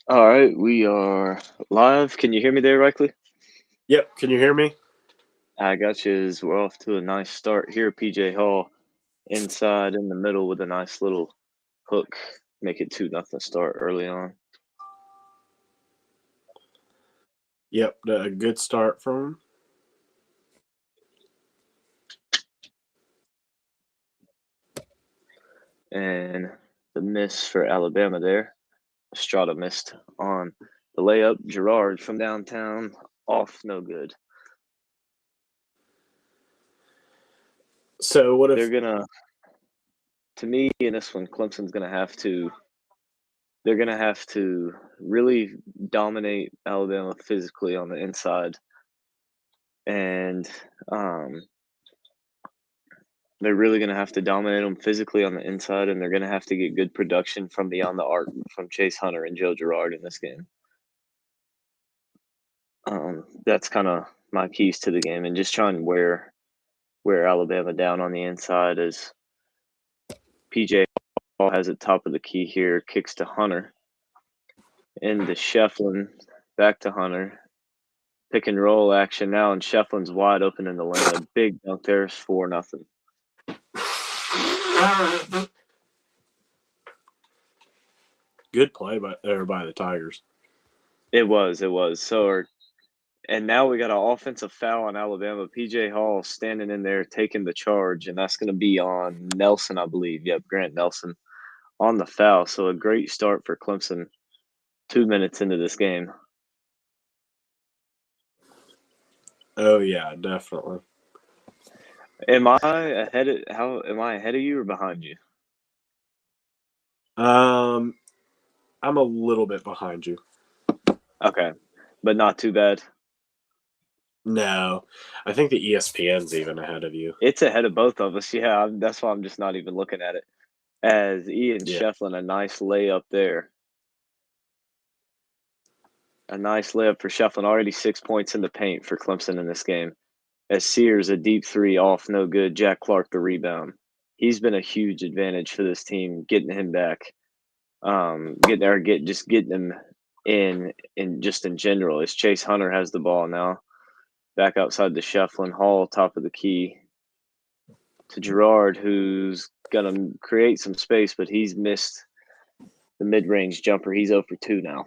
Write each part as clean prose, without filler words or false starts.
All right, we are live. Can you hear me there, Reichley? Yep. Can you hear me? I got you. We're off to a nice start here. PJ Hall inside in the middle with a nice little hook. Make it 2-0 start early on. Yep. A good start from him. And the miss for Alabama there. Estrada missed on the layup. Gerard from downtown off, no good. So what if They're gonna, to me, in this one, Clemson's gonna have to. They're gonna have to really dominate Alabama physically on the inside, and they're really going to have to dominate them physically on the inside, and they're going to have to get good production from beyond the arc from Chase Hunter and Joe Girard in this game. That's kind of my keys to the game, and just trying to wear Alabama down on the inside as PJ Hall has it top of the key here, kicks to Hunter, into Shefflin, back to Hunter. Pick and roll action now, and Shefflin's wide open in the lane. A big dunk there is 4-0. Good play by the Tigers. It was. So, and now we got an offensive foul on Alabama. PJ Hall standing in there taking the charge, and that's going to be on Nelson, I believe. Yep, Grant Nelson on the foul. So a great start for Clemson 2 minutes into this game. Oh yeah, definitely. Am I ahead of you or behind you? I'm a little bit behind you. Okay, but not too bad. No, I think the ESPN's even ahead of you. It's ahead of both of us. Yeah, that's why I'm just not even looking at it. As Ian Shefflin, a nice layup there. A nice layup for Shefflin. Already 6 points in the paint for Clemson in this game. As Sears, a deep three off, no good. Jack Clark, the rebound. He's been a huge advantage for this team, getting him back, getting him in just in general. As Chase Hunter has the ball now, back outside the Shefflin. Hall, top of the key to Girard, who's gonna create some space, but he's missed the mid-range jumper. He's 0 for 2 now.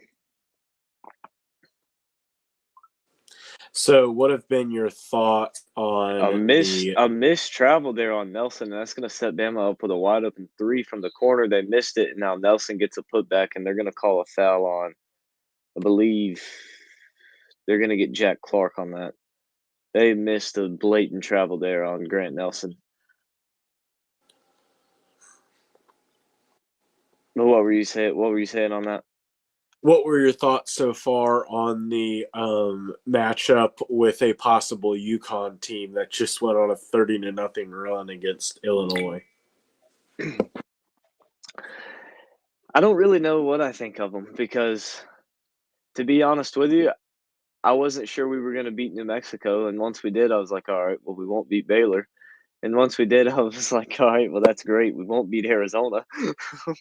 So, what have been your thoughts on a missed travel there on Nelson, and that's going to set Bama up with a wide open three from the corner. They missed it, and now Nelson gets a putback, and they're going to call a foul on. I believe they're going to get Jack Clark on that. They missed a blatant travel there on Grant Nelson. What were you saying? What were you saying on that? What were your thoughts so far on the matchup with a possible UConn team that just went on a 30-0 run against Illinois? I don't really know what I think of them because, to be honest with you, I wasn't sure we were going to beat New Mexico. And once we did, I was like, all right, well, we won't beat Baylor. And once we did, I was like, all right, well, that's great. We won't beat Arizona.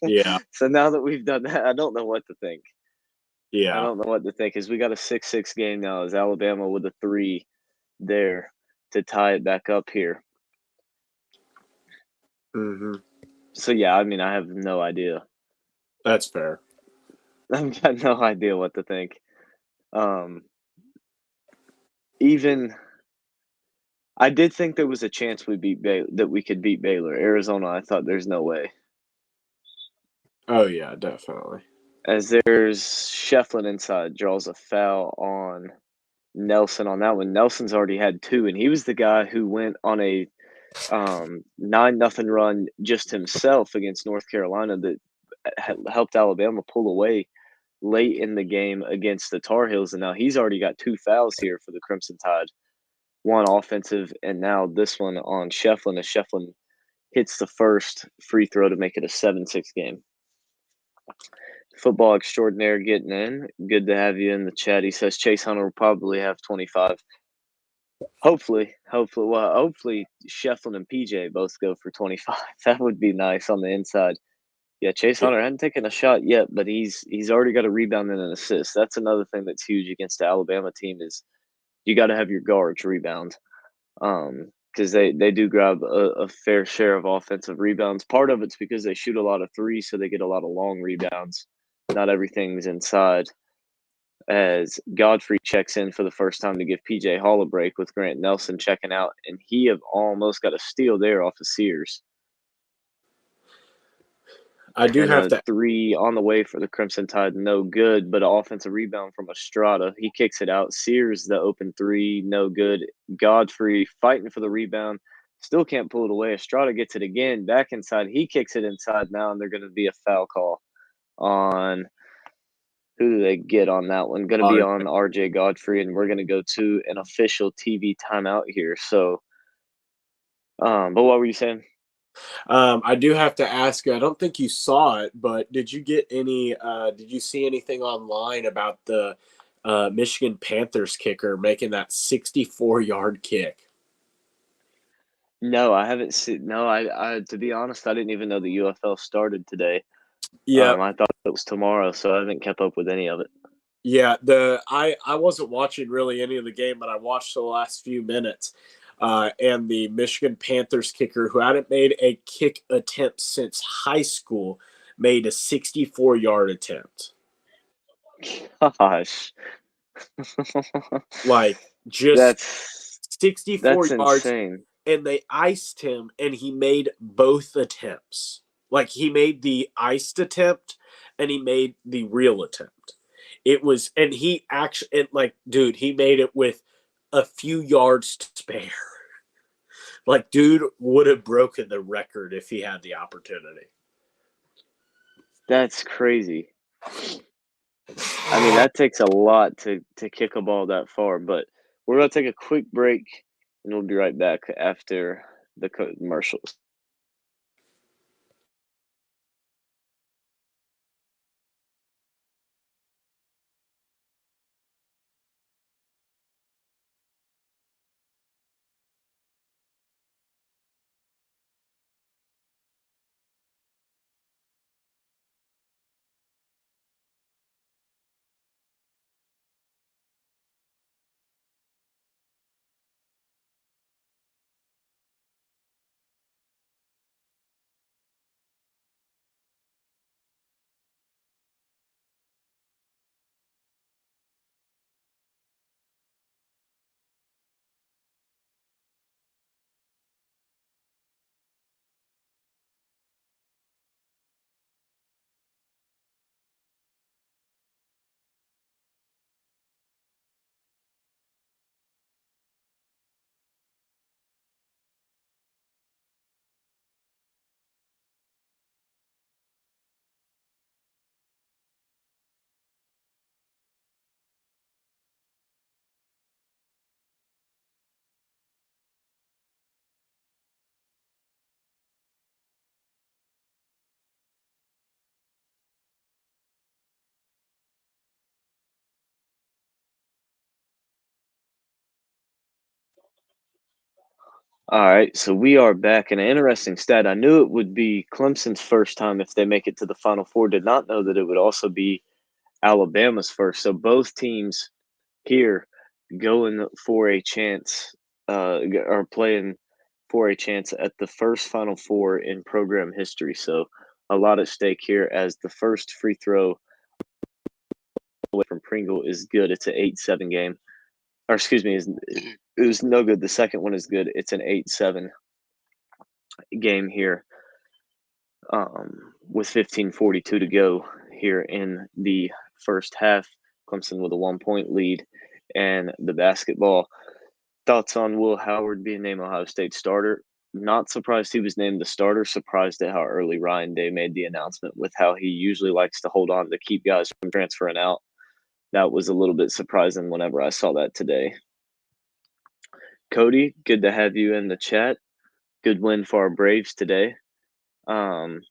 Yeah. So now that we've done that, I don't know what to think. Yeah. I don't know what to think. Because we got a 6-6 game now. Is Alabama with a 3 there to tie it back up here. Mm-hmm. So, yeah, I mean, I have no idea. That's fair. I've got no idea what to think. Even I did think there was a chance that we could beat Baylor. Arizona, I thought there's no way. Oh, yeah, definitely. As there's Shefflin inside, draws a foul on Nelson on that one. Nelson's already had 2, and he was the guy who went on a 9-0 run just himself against North Carolina that helped Alabama pull away late in the game against the Tar Heels, and now he's already got 2 fouls here for the Crimson Tide. One offensive, and now this one on Shefflin as Shefflin hits the first free throw to make it a 7-6 game. Football extraordinaire getting in. Good to have you in the chat. He says Chase Hunter will probably have 25. Hopefully Shefflin and PJ both go for 25. That would be nice on the inside. Yeah, Chase Hunter hadn't taken a shot yet, but he's already got a rebound and an assist. That's another thing that's huge against the Alabama team is you gotta have your guards rebound, because they do grab a fair share of offensive rebounds. Part of it's because they shoot a lot of threes, so they get a lot of long rebounds. Not everything's inside. As Godfrey checks in for the first time to give PJ Hall a break with Grant Nelson checking out, and he have almost got a steal there off of Sears. I do And have a to. three on the way for the Crimson Tide, no good, but an offensive rebound from Estrada. He kicks it out. Sears, the open three, no good. Godfrey fighting for the rebound, still can't pull it away. Estrada gets it again, back inside. He kicks it inside now, and they're going to be a foul call on who do they get on that one? Going to be on RJ Godfrey, and we're going to go to an official TV timeout here. So, but what were you saying? I do have to ask you. I don't think you saw it, but did you get any? Did you see anything online about the Michigan Panthers kicker making that 64-yard kick? No, I haven't seen. No, I. To be honest, I didn't even know the UFL started today. Yeah, I thought it was tomorrow, so I haven't kept up with any of it. yeah. I wasn't watching really any of the game, but I watched the last few minutes. And the Michigan Panthers kicker, who hadn't made a kick attempt since high school, made a 64-yard attempt. Gosh, Like just that's 64 that's yards, insane. and they iced him, and he made both attempts. Like he made the iced attempt and he made the real attempt. It was, and he actually, like, dude, he made it with a few yards to spare. Like, dude would have broken the record if he had the opportunity. That's crazy. I mean, that takes a lot to kick a ball that far. But we're gonna take a quick break, and we'll be right back after the commercials. All right, so we are back. And an interesting stat. I knew it would be Clemson's first time if they make it to the Final Four. Did not know that it would also be Alabama's first. So both teams here going for a chance, are playing for a chance at the first Final Four in program history. So a lot at stake here as the first free throw away from Pringle is good. It's an 8-7 game. Or excuse me, it was no good. The second one is good. It's an 8-7 game here, with 15:42 to go here in the first half. Clemson with a 1-point lead and the basketball. Thoughts on Will Howard being named Ohio State starter? Not surprised he was named the starter. Surprised at how early Ryan Day made the announcement with how he usually likes to hold on to keep guys from transferring out. That was a little bit surprising whenever I saw that today. Cody, good to have you in the chat. Good win for our Braves today. Um,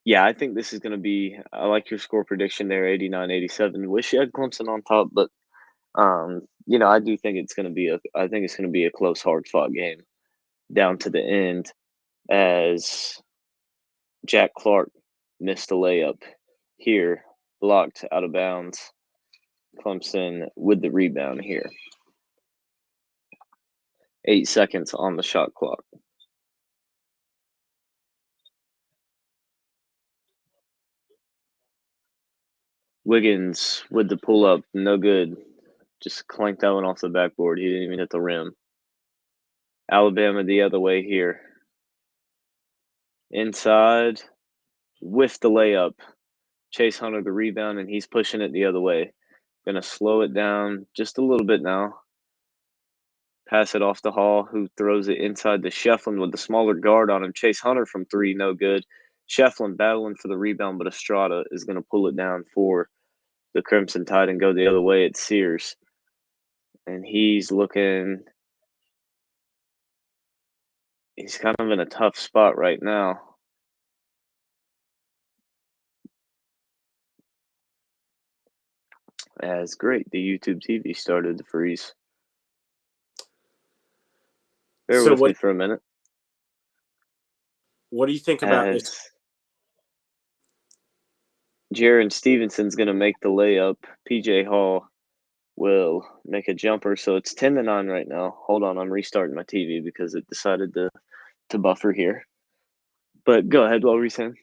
yeah, I think this is going to be. I like your score prediction there, 89-87. Wish you had Clemson on top, but I do think it's going to be a. I think it's going to be a close, hard fought game down to the end as Jack Clark missed a layup here, blocked out of bounds. Clemson with the rebound here. 8 seconds on the shot clock. Wiggins with the pull up, no good. Just clanked that one off the backboard. He didn't even hit the rim. Alabama the other way here. Inside, with the layup. Chase Hunter the rebound, and he's pushing it the other way. Gonna slow it down just a little bit now. Pass it off to Hall, who throws it inside to Shefflin with the smaller guard on him. Chase Hunter from three, no good. Shefflin battling for the rebound, but Estrada is going to pull it down for the Crimson Tide and go the other way at Sears. And he's looking – he's kind of in a tough spot right now. As great, the YouTube TV started to freeze. Bear with me for a minute. What do you think about it? Jaron Stevenson's going to make the layup. PJ Hall will make a jumper. So it's 10-9 right now. Hold on, I'm restarting my TV because it decided to buffer here. But go ahead, what were you saying?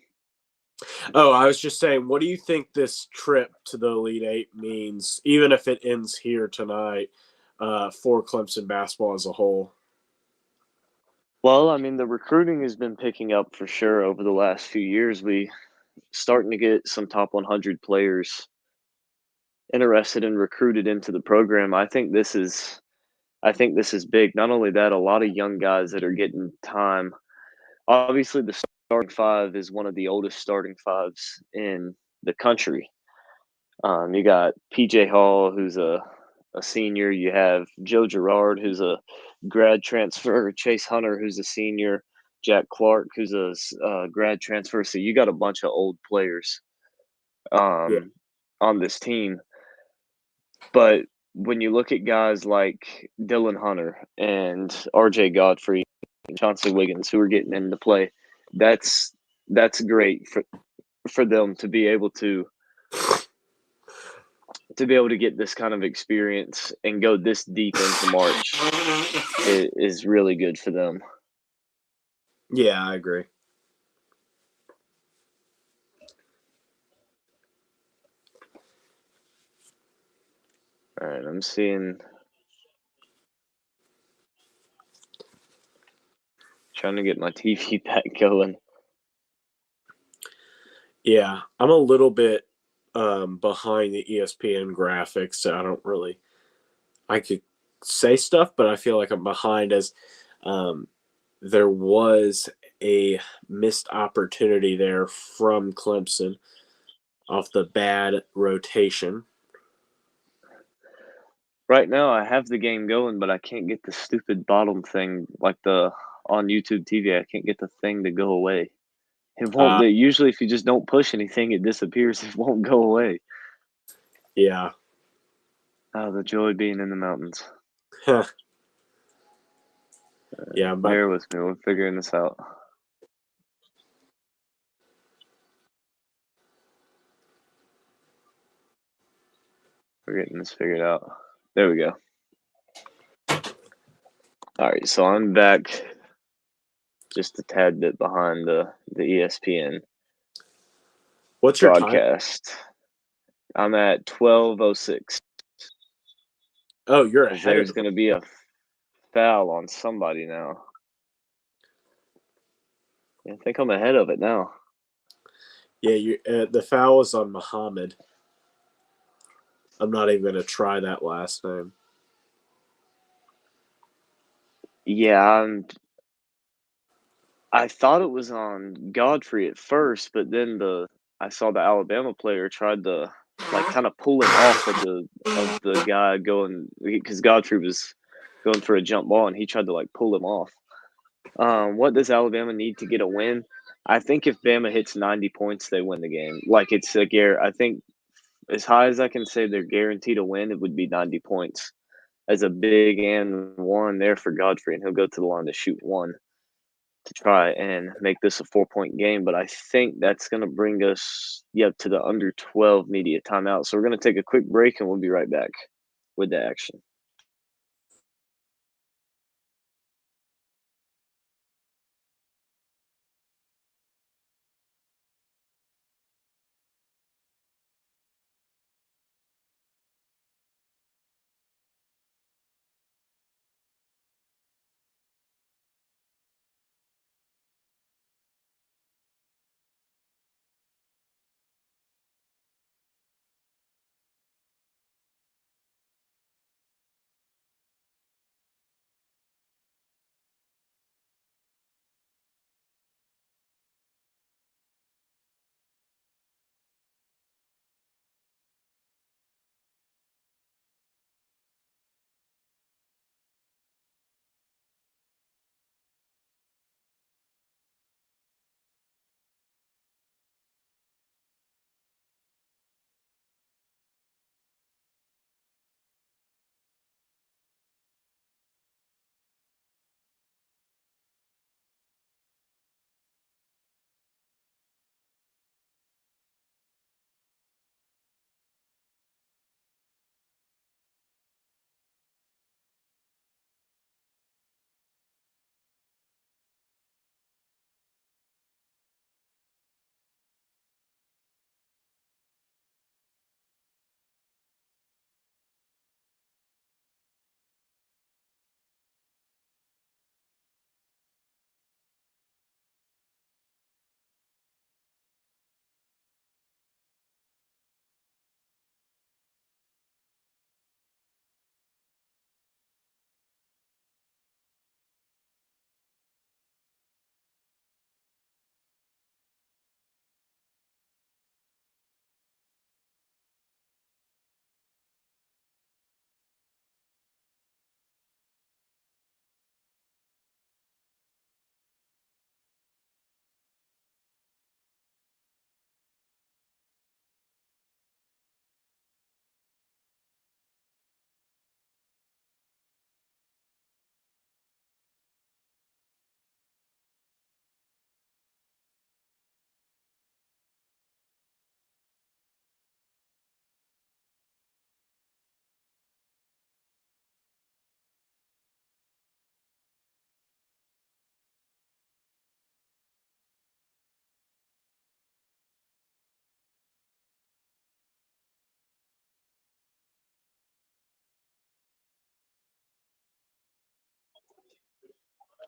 Oh, I was just saying, what do you think this trip to the Elite Eight means, even if it ends here tonight, for Clemson basketball as a whole? Well, I mean, the recruiting has been picking up for sure over the last few years. We starting to get some top 100 players interested and recruited into the program. I think this is big. Not only that, a lot of young guys that are getting time. Obviously, the starting five is one of the oldest starting fives in the country. You got PJ Hall, who's a senior. You have Joe Girard, who's a grad transfer. Chase Hunter, who's a senior. Jack Clark, who's a grad transfer. So you got a bunch of old players on this team. But when you look at guys like Dylan Hunter and RJ Godfrey and Chauncey Wiggins who are getting into play, that's great for them to be able to get this kind of experience and go this deep into March. It is really good for them. Yeah, I agree. All right, I'm seeing. Trying to get my TV back going. Yeah, I'm a little bit behind the ESPN graphics, so I don't really. I could say stuff, but I feel like I'm behind as there was a missed opportunity there from Clemson off the bad rotation. Right now, I have the game going, but I can't get the stupid bottom thing like on YouTube TV. I can't get the thing to go away. It won't. Usually, if you just don't push anything, it disappears. It won't go away. Yeah. Oh, the joy being in the mountains. Yeah, bear with me. We're figuring this out. We're getting this figured out. There we go. All right, so I'm back just a tad bit behind the ESPN What's your broadcast. I'm at 12:06. Oh, you're ahead. There's going to be a foul on somebody now. I think I'm ahead of it now. Yeah, the foul is on Muhammad. I'm not even going to try that last name. Yeah, I thought it was on Godfrey at first, but then I saw the Alabama player tried to kind of pull him off of the guy going because Godfrey was going for a jump ball and he tried to pull him off. What does Alabama need to get a win? I think if Bama hits 90 points, they win the game. It's I think as high as I can say they're guaranteed a win, it would be 90 points as a big and one there for Godfrey, and he'll go to the line to shoot one. to try and make this a 4-point game, but I think that's going to bring us to the under 12 media timeout. So we're going to take a quick break and we'll be right back with the action.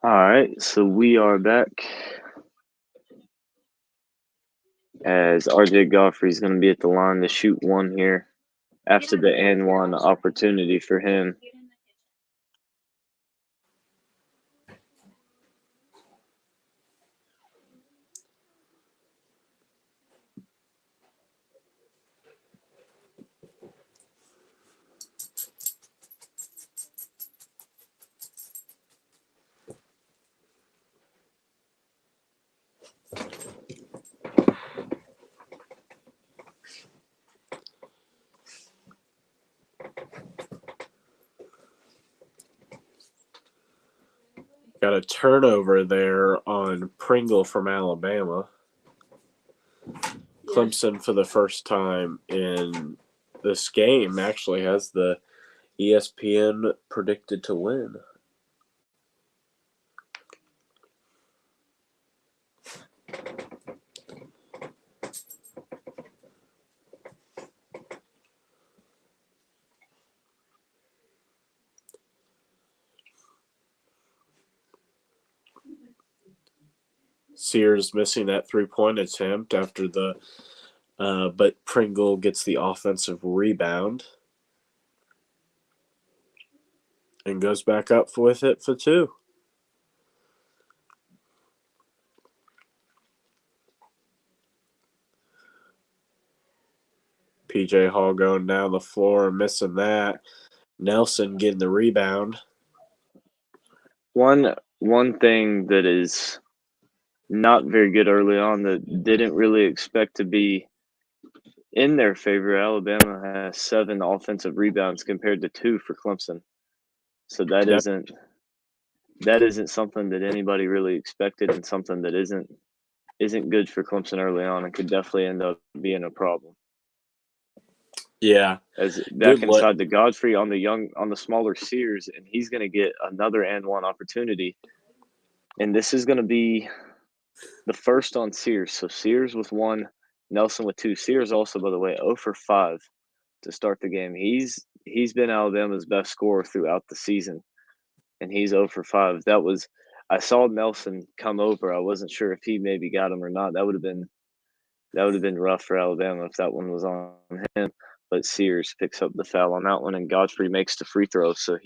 All right, so we are back as RJ Godfrey's going to be at the line to shoot one here after the and one opportunity for him. Got a turnover there on Pringle from Alabama. Clemson, for the first time in this game, actually has the ESPN predicted to win. Sears missing that 3-point attempt after the but Pringle gets the offensive rebound and goes back up with it for two. PJ Hall going down the floor, missing that. Nelson getting the rebound. One thing that is not very good early on that didn't really expect to be in their favor, Alabama has 7 offensive rebounds compared to 2 for Clemson. So that Yep. isn't that isn't something that anybody really expected, and something that isn't good for Clemson early on, and could definitely end up being a problem. Yeah, As good back look. inside to Godfrey on the smaller Sears, and he's going to get another and one opportunity, and this is going to be the first on Sears. So Sears with one, Nelson with two. Sears also, by the way, 0 for 5 to start the game. He's been Alabama's best scorer throughout the season, and he's 0 for 5. I saw Nelson come over. I wasn't sure if he maybe got him or not. That would have been rough for Alabama if that one was on him. But Sears picks up the foul on that one, and Godfrey makes the free throw. So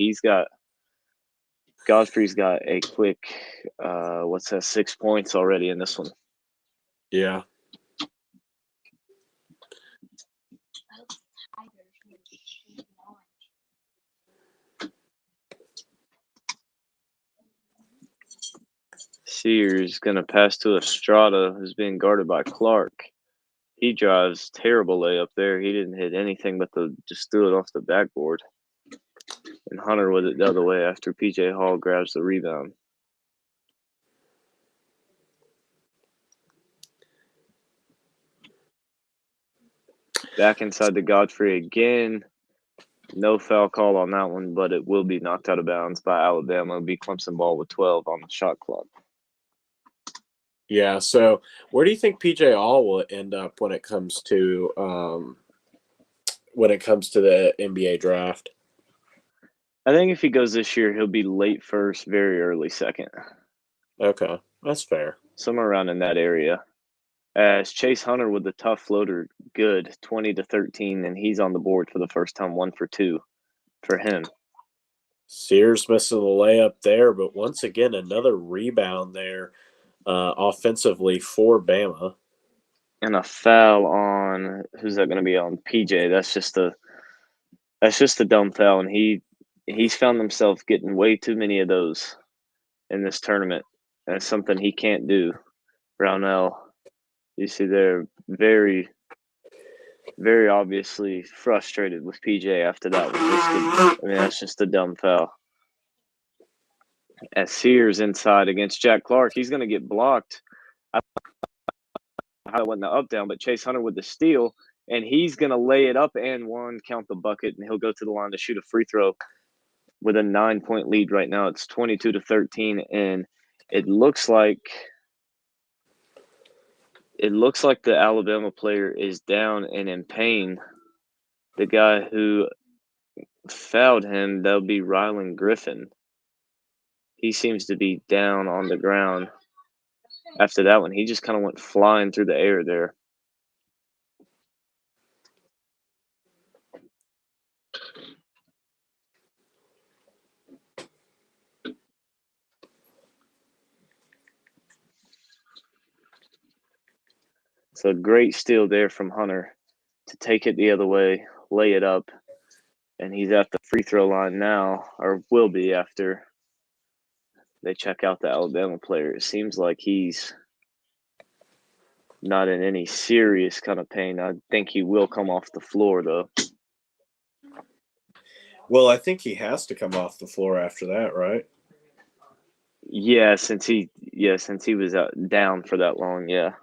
Godfrey's got a quick 6 points already in this one. Yeah. Sears gonna pass to Estrada, who's being guarded by Clark. He drives, terrible layup there. He didn't hit anything but just threw it off the backboard. And Hunter with it the other way after PJ Hall grabs the rebound. Back inside to Godfrey again. No foul call on that one, but it will be knocked out of bounds by Alabama. It'll be Clemson ball with 12 on the shot clock. Yeah. So where do you think PJ Hall will end up when it comes to the NBA draft? I think if he goes this year, he'll be late first, very early second. Okay, that's fair. Somewhere around in that area. As Chase Hunter with the tough floater, good 20 to 13, and he's on the board for the first time, 1 for 2 for him. Sears missing the layup there, but once again another rebound there offensively for Bama. And a foul on who's that going to be on? PJ. That's just a dumb foul, and he's found himself getting way too many of those in this tournament. That's something he can't do. Brownell, you see, they're very, very obviously frustrated with PJ after that one. That's just a dumb foul. As Sears inside against Jack Clark, he's going to get blocked. I don't know how it went the up down, but Chase Hunter with the steal, and he's going to lay it up and one, count the bucket, and he'll go to the line to shoot a free throw with a 9-point lead right now. It's 22 to 13, and it looks like the Alabama player is down and in pain. The guy who fouled him, that'll be Rylan Griffin. He seems to be down on the ground after that one. He just kind of went flying through the air there. So great steal there from Hunter to take it the other way, lay it up, and he's at the free throw line now, or will be after they check out the Alabama player. It seems like he's not in any serious kind of pain. I think he will come off the floor, though. Well, I think he has to come off the floor after that, right? Yeah, since he was down for that long, yeah.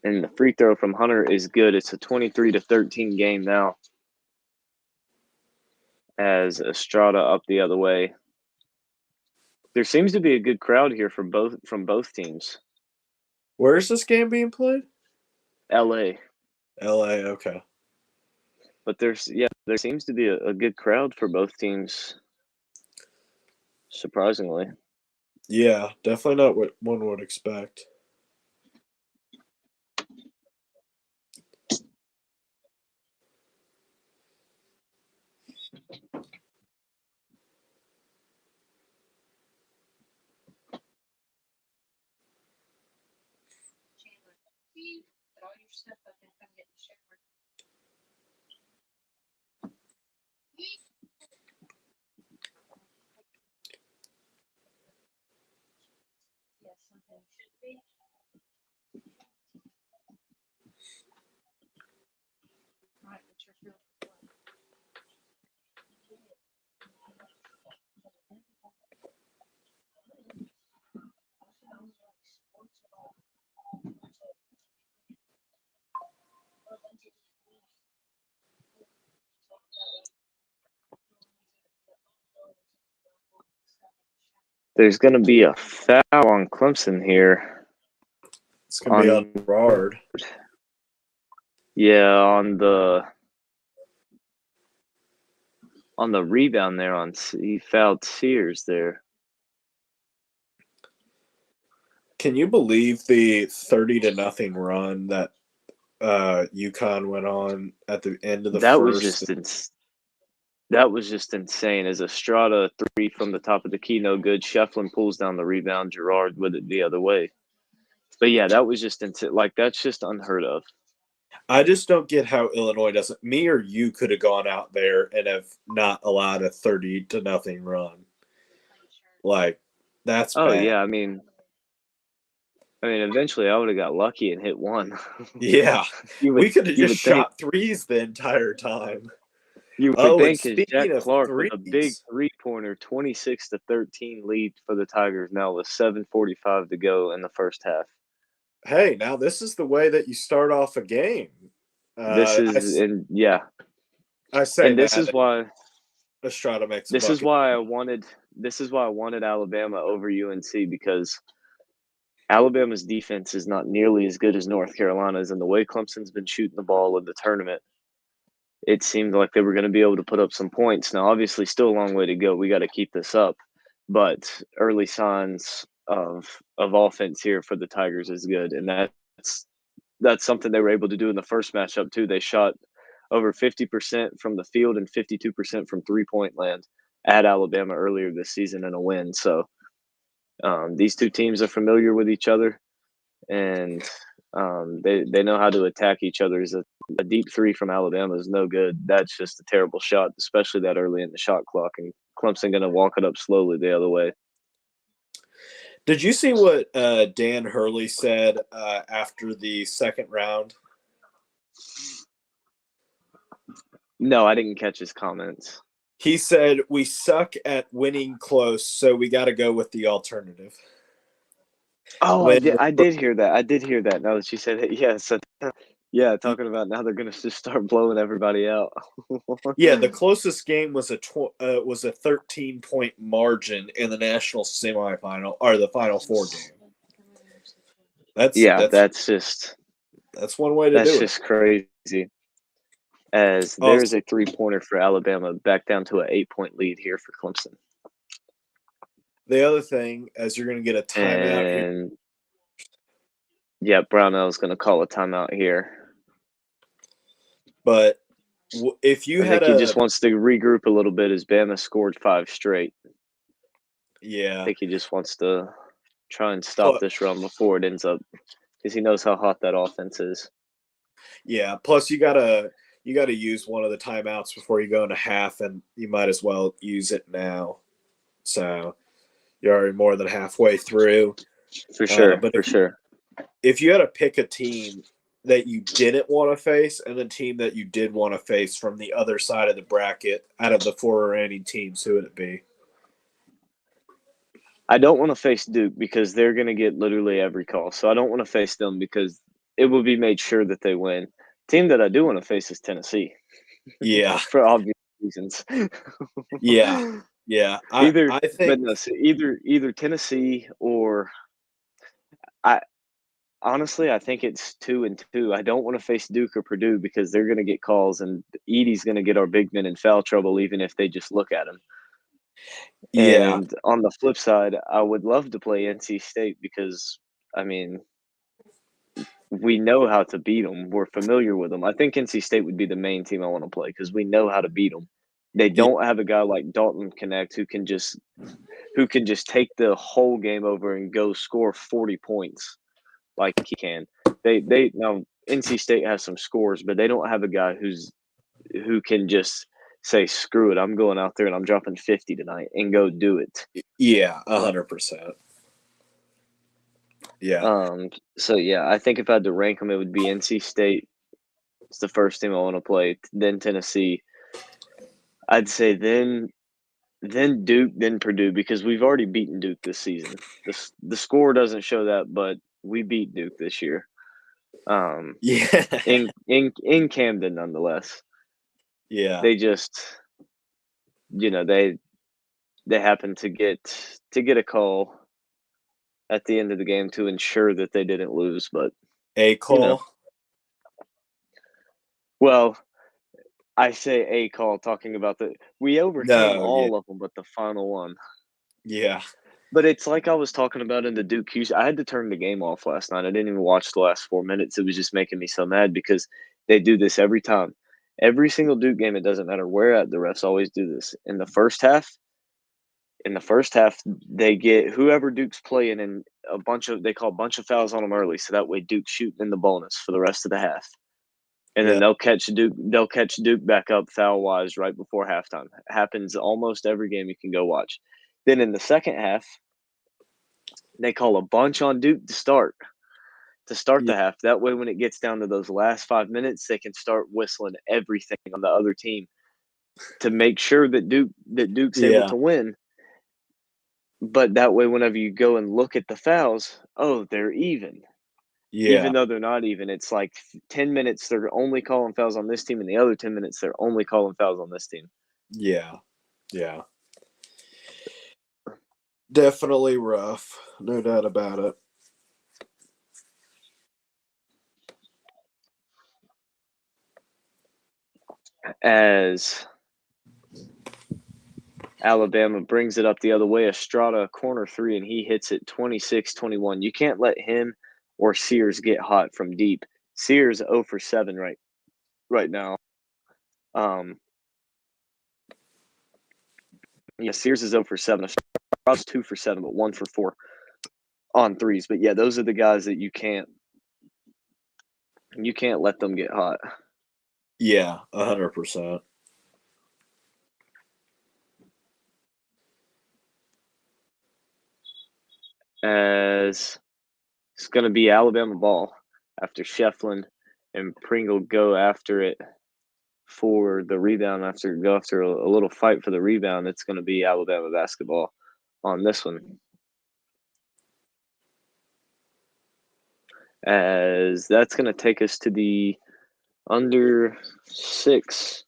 And the free throw from Hunter is good. It's a 23 to 13 game now. As Estrada up the other way. There seems to be a good crowd here from both teams. Where is this game being played? LA. LA, okay. But there seems to be a good crowd for both teams. Surprisingly. Yeah, definitely not what one would expect. There's going to be a foul on Clemson here. It's going to be on Gerard. Yeah, on the rebound there, he fouled Sears there. Can you believe the 30-0 run that UConn went on at the end of the first? That was just insane. As Estrada three from the top of the key, no good. Shefflin pulls down the rebound. Gerard with it the other way. But yeah, that was just insane. Like, that's just unheard of. I just don't get how Illinois doesn't. Me or you could have gone out there and have not allowed a 30-0 run. Like, that's Oh bad. yeah, I mean, eventually I would have got lucky and hit one. Yeah, we could have you just would think shot threes the entire time. you would Oh, and think as Jack speaking of Clark with a big threes, 3-pointer, 26-13 lead for the Tigers now with 7:45 to go in the first half. hey, now this is the way that you start off a game. This I, is and yeah, I say and that Estrada makes a this is bucket. why I wanted Alabama over UNC, because Alabama's defense is not nearly as good as North Carolina's, and the way Clemson's been shooting the ball in the tournament, it seemed like they were going to be able to put up some points. Now, obviously, still a long way to go. We got to keep this up, but early signs of offense here for the Tigers is good, and that's something they were able to do in the first matchup too. They shot over 50% from the field and 52% from 3-point land at Alabama earlier this season in a win. So these two teams are familiar with each other, and they know how to attack each other. A deep three from Alabama is no good. That's just a terrible shot, especially that early in the shot clock. And Clemson going to walk it up slowly the other way. Did you see what Dan Hurley said after the second round? No, I didn't catch his comments. He said, "We suck at winning close, so we got to go with the alternative." Oh, I did hear that. I did hear that. Now that you said it, yeah. So, yeah, talking about now they're gonna just start blowing everybody out. Yeah, the closest game was a 13-point margin in the national semifinal or the Final Four game. That's one way to do it. That's just crazy. As there's a 3-pointer for Alabama, back down to an 8-point lead here for Clemson. The other thing, as you're going to get a timeout here. Yeah, Brownell's going to call a timeout here. But if you I think he just wants to regroup a little bit as Bama scored 5 straight. Yeah. I think he just wants to try and stop this run before it ends up, because he knows how hot that offense is. Yeah, plus you gotta use one of the timeouts before you go into half, and you might as well use it now. So you're already more than halfway through. For sure, if you had to pick a team that you didn't want to face and the team that you did want to face from the other side of the bracket out of the 4 remaining teams, who would it be? I don't want to face Duke because they're going to get literally every call. So I don't want to face them because it will be made sure that they win. Team that I do want to face is Tennessee. Yeah. For obvious reasons. Yeah. Either Tennessee or I think it's 2 and 2. I don't want to face Duke or Purdue because they're going to get calls, and Edey's going to get our big men in foul trouble even if they just look at him. Yeah. And on the flip side, I would love to play NC State because, I mean, we know how to beat them. We're familiar with them. I think NC State would be the main team I want to play because we know how to beat them. They don't have a guy like Dalton Connect who can just take the whole game over and go score 40 points like he can. They now NC State has some scores, but they don't have a guy who can just say, screw it, I'm going out there and I'm dropping 50 tonight and go do it. Yeah, 100%. Yeah. So yeah, I think if I had to rank them, it would be NC State. It's the first team I want to play. Then Tennessee. I'd say then Duke, then Purdue, because we've already beaten Duke this season. The score doesn't show that, but we beat Duke this year. Yeah. In Camden, nonetheless. Yeah. They just, they happened to get a call at the end of the game to ensure that they didn't lose, but, A you know. call. Well, I say a call talking about we overcame No, yeah, all of them but the final one. yeah, But it's like I was talking about in the Duke Houston. I had to turn the game off last night. I didn't even watch the last 4 minutes. It was just making me so mad because they do this every time. Every single Duke game, it doesn't matter where at, the refs always do this. In the first half, they get whoever Duke's playing and they call a bunch of fouls on them early, so that way Duke's shooting in the bonus for the rest of the half. And then yeah, they'll catch Duke back up foul wise right before halftime. It happens almost every game you can go watch. Then in the second half, they call a bunch on Duke to start yeah, the half. That way when it gets down to those last 5 minutes, they can start whistling everything on the other team to make sure that Duke's able yeah, to win. But that way whenever you go and look at the fouls, oh, they're even. yeah, Even though they're not even, it's like 10 minutes they're only calling fouls on this team, and the other 10 minutes they're only calling fouls on this team. yeah, yeah. Definitely rough, no doubt about it. As Alabama brings it up the other way, Estrada corner three, and he hits it 26-21. You can't let him or Sears get hot from deep. Sears 0 for 7 right now. Yeah, Sears is 0 for 7. Estrada's 2 for 7, but 1 for 4 on threes. But yeah, those are the guys that you can't let them get hot. Yeah, 100%. As it's going to be Alabama ball after Shefflin and Pringle go after it for the rebound. After a little fight for the rebound, it's going to be Alabama basketball on this one. As that's going to take us to the under 6,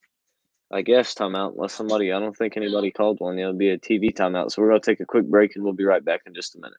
I guess, timeout. I don't think anybody called one. It'll be a TV timeout. So we're going to take a quick break and we'll be right back in just a minute.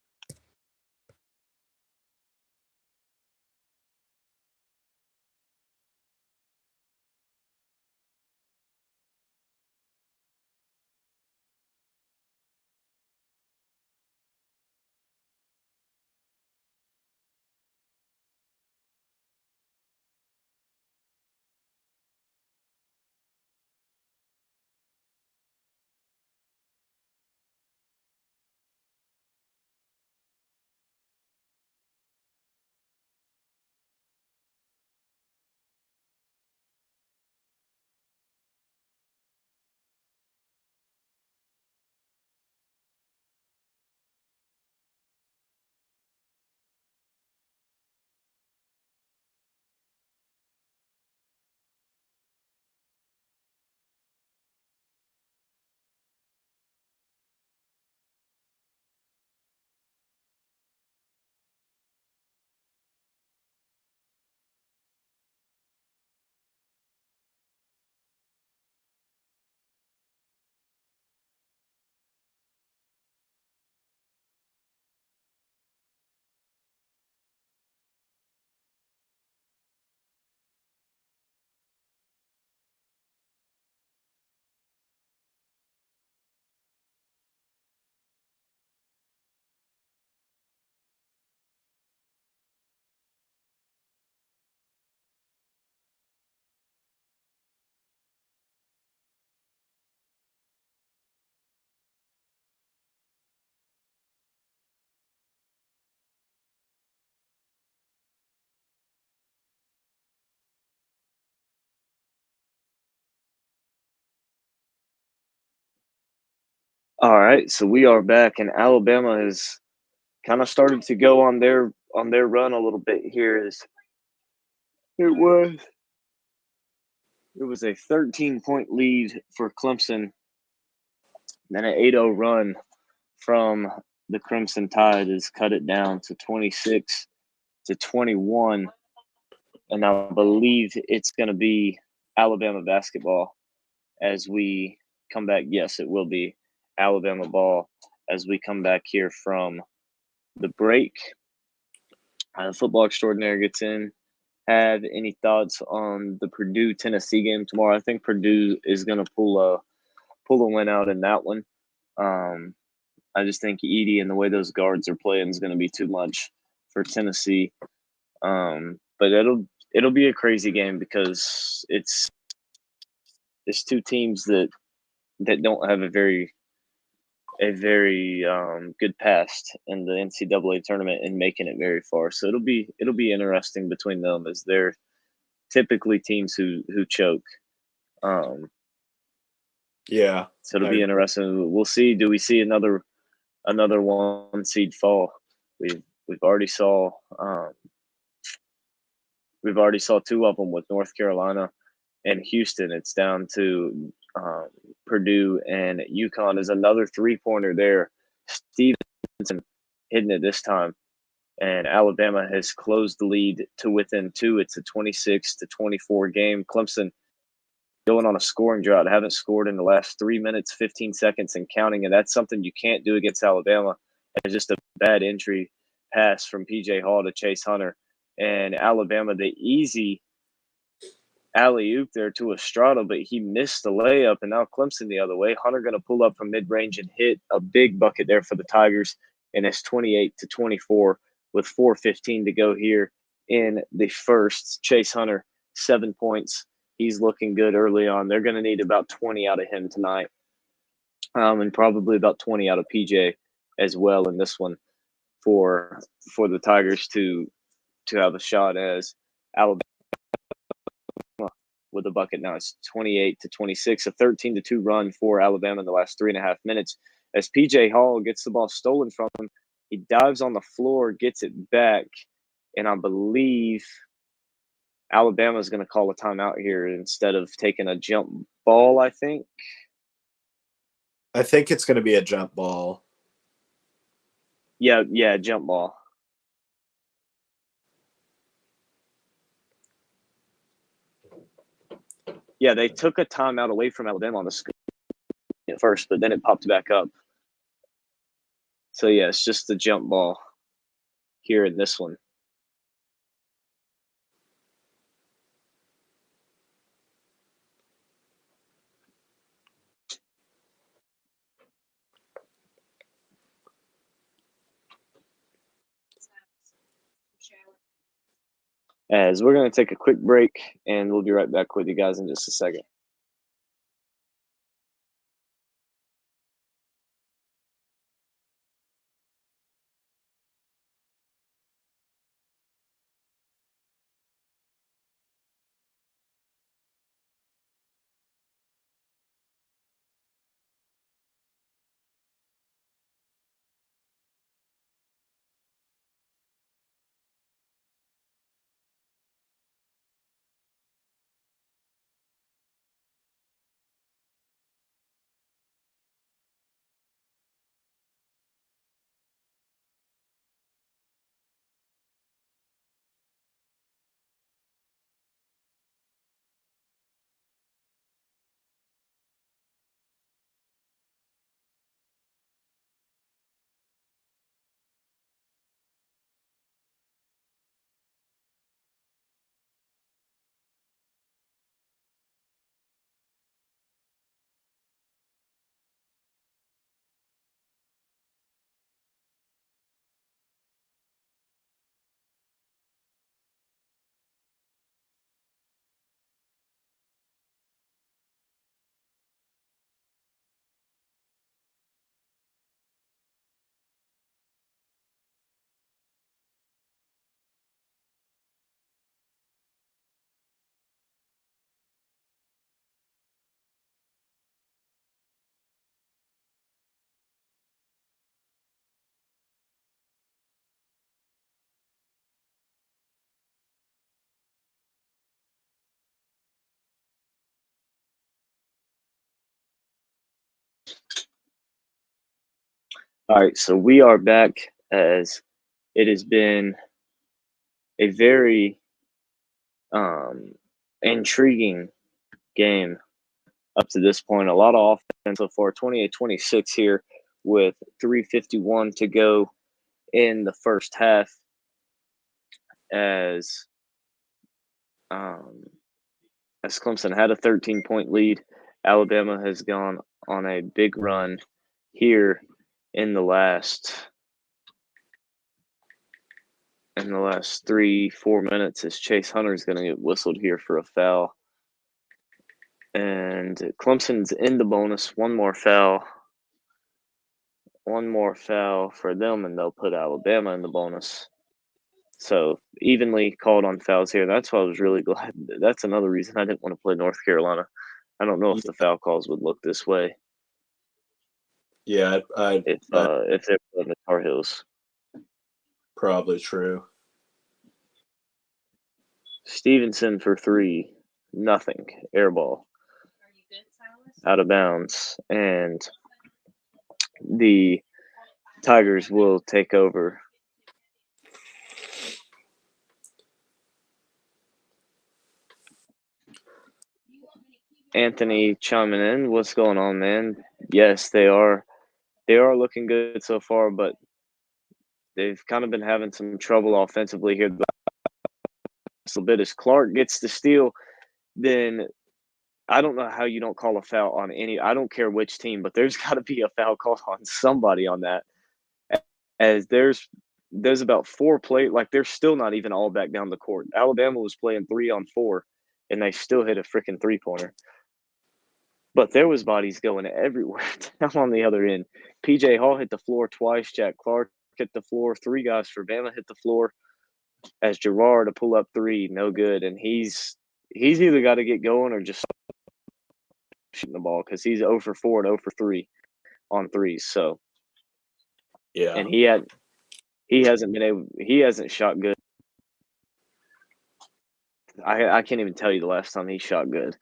All right, so we are back, and Alabama has kind of started to go on their run a little bit here. As it was a 13-point lead for Clemson, then an 8-0 run from the Crimson Tide has cut it down to 26-21, and I believe it's going to be Alabama basketball as we come back. Yes, it will be Alabama ball as we come back here from the break. Football extraordinaire gets in. Have any thoughts on the Purdue Tennessee game tomorrow? I think Purdue is going to pull a win out in that one. I just think Edey and the way those guards are playing is going to be too much for Tennessee. But it'll be a crazy game because it's two teams that don't have a very good past in the NCAA tournament and making it very far. So it'll be interesting between them as they're typically teams who choke. Yeah. So it'll be interesting. We'll see. Do we see another one seed fall? We've already saw two of them with North Carolina and Houston. It's down to Purdue and UConn is another 3-pointer there. Stevenson hitting it this time, and Alabama has closed the lead to within 2. It's a 26-24 game. Clemson going on a scoring drought. Haven't scored in the last 3 minutes, 15 seconds and counting, and that's something you can't do against Alabama. It's just a bad entry pass from P.J. Hall to Chase Hunter. And Alabama, the easy alley-oop there to Estrada, but he missed the layup, and now Clemson the other way. Hunter going to pull up from mid-range and hit a big bucket there for the Tigers, and it's 28-24 with 4:15 to go here in the first. Chase Hunter, 7 points. He's looking good early on. They're going to need about 20 out of him tonight, and probably about 20 out of PJ as well in this one for the Tigers to have a shot as Alabama with a bucket now. It's 28-26, a 13-2 run for Alabama in the last 3.5 minutes. As PJ Hall gets the ball stolen from him, he dives on the floor, gets it back, and I believe Alabama is going to call a timeout here instead of taking a jump ball, I think. I think it's going to be a jump ball. Yeah, jump ball. Yeah, they took a timeout away from Alabama on the screen at first, but then it popped back up. So, yeah, it's just the jump ball here in this one. As we're going to take a quick break, and we'll be right back with you guys in just a second. All right, so we are back as it has been a very intriguing game up to this point. A lot of offense. so far, 28-26 here with 3:51 to go in the first half as um, as Clemson had a 13-point lead. Alabama has gone on a big run here in the last 3-4 minutes as Chase Hunter is going to get whistled here for a foul. And Clemson's in the bonus. One more foul for them, and they'll put Alabama in the bonus. So evenly called on fouls here. That's why I was really glad. That's another reason I didn't want to play North Carolina. I don't know if the foul calls would look this way. Yeah, if they're playing the Tar Heels. Probably true. Stevenson for 3, nothing. Air ball. Out of bounds. And the Tigers will take over. Anthony chiming in. What's going on, man? Yes, they are. They are looking good so far, but they've kind of been having some trouble offensively here. A bit as Clark gets the steal, then I don't know how you don't call a foul on any. I don't care which team, but there's got to be a foul called on somebody on that. As there's about 4 play, like they're still not even all back down the court. Alabama was playing 3-on-4, and they still hit a freaking 3-pointer. But there was bodies going everywhere down on the other end. PJ Hall hit the floor twice. Jack Clark hit the floor. 3 guys for Bama hit the floor. As Gerard to pull up 3, no good. And he's either got to get going or just shooting the ball because he's 0 for 4 and 0 for 3 on threes. So yeah, and he hasn't shot good. I can't even tell you the last time he shot good.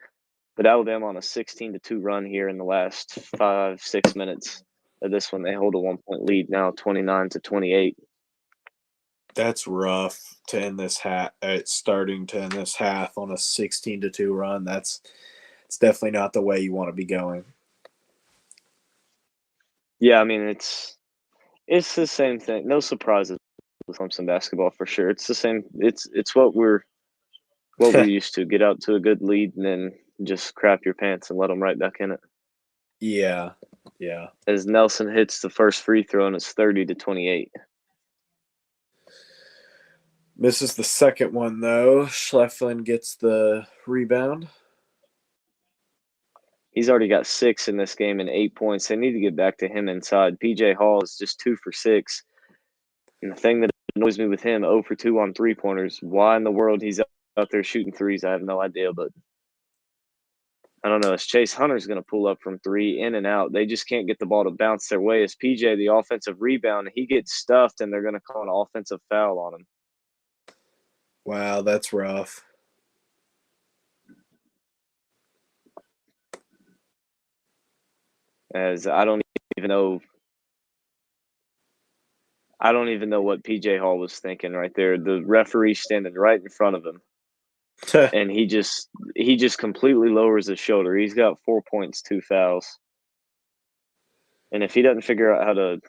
But Alabama on a 16-2 run here in the last 5-6 minutes of this one. They hold a 1-point lead now, 29-28. That's rough to end this half. It's starting to end this half on a 16-2 run. It's definitely not the way you want to be going. Yeah, I mean it's the same thing. No surprises with Clemson basketball for sure. It's the same. It's what we're used to. Get out to a good lead and then just crap your pants and let them right back in it. Yeah. As Nelson hits the first free throw and it's 30-28. Misses the second one though. Schleflin gets the rebound. He's already got 6 in this game and 8 points. They need to get back to him inside. PJ Hall is just 2 for 6. And the thing that annoys me with him, 0 for 2 on 3-pointers. Why in the world he's out there shooting threes, I have no idea. But I don't know. As Chase Hunter's going to pull up from 3, in and out. They just can't get the ball to bounce their way. As PJ, the offensive rebound, he gets stuffed, and they're going to call an offensive foul on him. Wow, that's rough. As I don't even know what PJ Hall was thinking right there. The referee standing right in front of him. And he just completely lowers his shoulder. He's got 4 points, 2 fouls. And if he doesn't figure out how to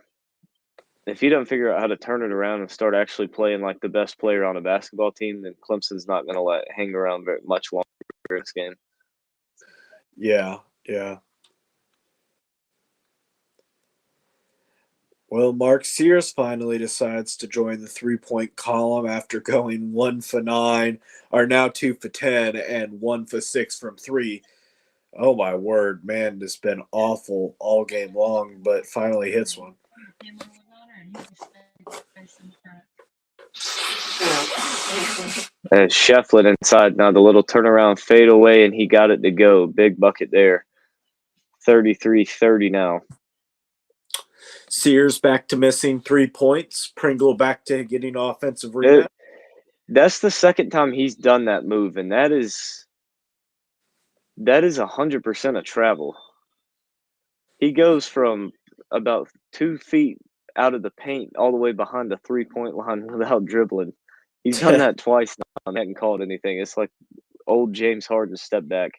turn it around and start actually playing like the best player on a basketball team, then Clemson's not going to hang around very much longer in this game. Yeah. Well, Mark Sears finally decides to join the 3-point column after going 1 for 9, are now 2 for 10, and 1 for 6 from 3. Oh my word, man, it's been awful all game long, but finally hits one. As Shefflin inside now, the little turnaround fade away, and he got it to go. Big bucket there. 33-30 now. Sears back to missing 3 points. Pringle back to getting offensive rebound. That's the second time he's done that move, and that is 100% a travel. He goes from about 2 feet out of the paint all the way behind the 3-point line without dribbling. He's done that twice now and hasn't called anything. It's like old James Harden step back.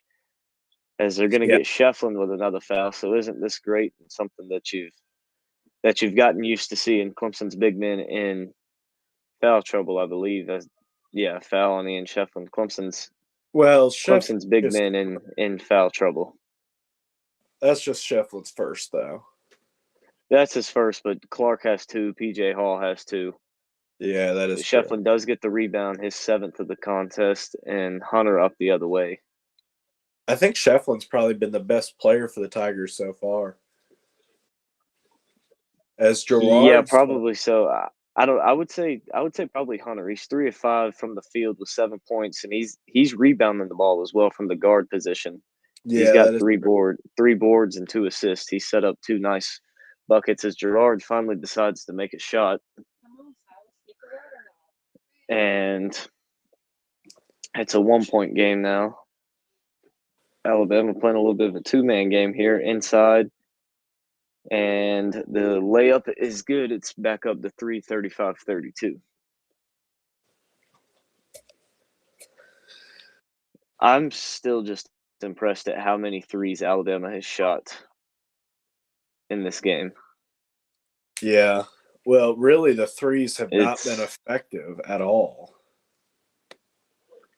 as they're going to Yeah. get Shefflin with another foul. So isn't this great and something that you've gotten used to seeing Clemson's big men in foul trouble? I believe. Yeah, foul on Ian Shefflin. Well, Chef Clemson's big is men in foul trouble. that's just Shefflin's first though. That's his first, but Clark has two. PJ Hall has two. Yeah, that is true. Shefflin does get the rebound, his seventh of the contest, and Hunter up the other way. I think Shefflin's probably been the best player for the Tigers so far. As Yeah, Gerard's probably so. I don't. I would say probably Hunter. He's 3 of 5 from the field with 7 points, and he's rebounding the ball as well from the guard position. He's yeah, got that is three boards and 2 assists. He set up 2 nice buckets as Gerard finally decides to make a shot, and it's a 1-point game now. Alabama playing a little bit of a 2-man game here inside. And the layup is good. It's back up to 3:35-32. I'm still just impressed at how many threes Alabama has shot in this game. yeah. Well, really, the threes have not been It's effective at all.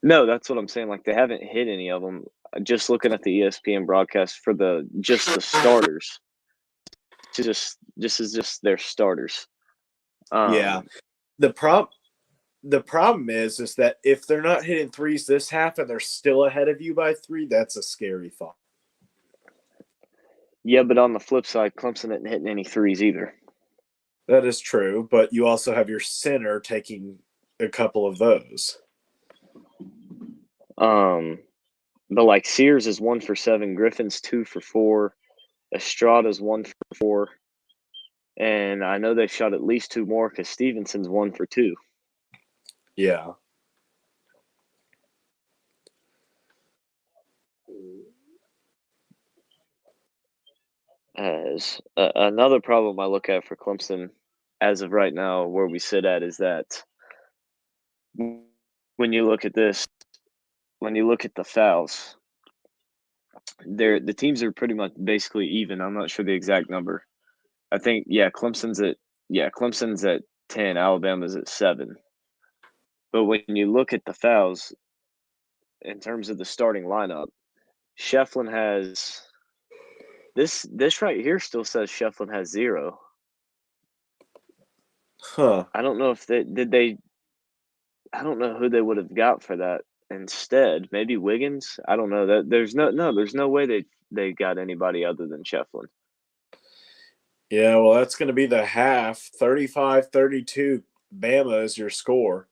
no, that's what I'm saying. Like they haven't hit any of them. Just looking at the ESPN broadcast for just the starters, just their starters. Yeah. The problem is that if they're not hitting threes this half and they're still ahead of you by 3, that's a scary thought. Yeah, but on the flip side, Clemson isn't hitting any threes either. That is true, but you also have your center taking a couple of those. But like Sears is 1 for 7, Griffin's 2 for 4, Estrada's 1 for 4, and I know they shot at least 2 more because Stevenson's 1 for 2. Yeah. As another problem I look at for Clemson as of right now, where we sit at, is that when you look at this, when you look at the fouls, the teams are pretty much basically even. I'm not sure the exact number. I think Clemson's at 10, Alabama's at 7. But when you look at the fouls in terms of the starting lineup, Shefflin has this right here still says Shefflin has 0. Huh. I don't know if they I don't know who they would have got for that instead. Maybe Wiggins. I don't know that there's no way they got anybody other than Shefflin. Yeah, well, that's going to be the half. 35-32, Bama is your score.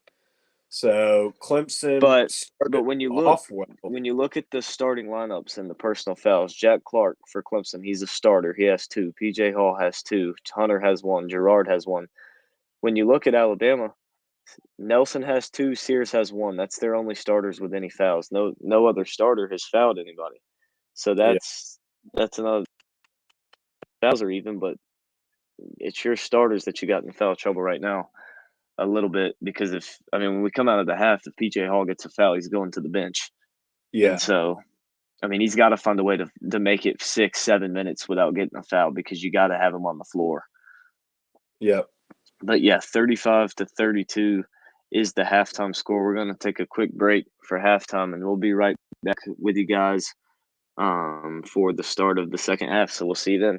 So Clemson But started when off well. you look at the starting lineups and the personal fouls, Jack Clark for Clemson, he's a starter. He has 2. PJ Hall has 2. Hunter has 1. Gerard has 1. When you look at Alabama, Nelson has 2. Sears has 1. That's their only starters with any fouls. No other starter has fouled anybody. So Yeah. that's another fouls are even, but it's your starters that you got in foul trouble right now a little bit because when we come out of the half, if PJ Hall gets a foul, he's going to the bench. And Yeah. so, he's got to find a way to make it 6-7 minutes without getting a foul because you got to have him on the floor. Yep. But yeah, 35-32 is the halftime score. We're going to take a quick break for halftime, and we'll be right back with you guys for the start of the second half. So we'll see you then.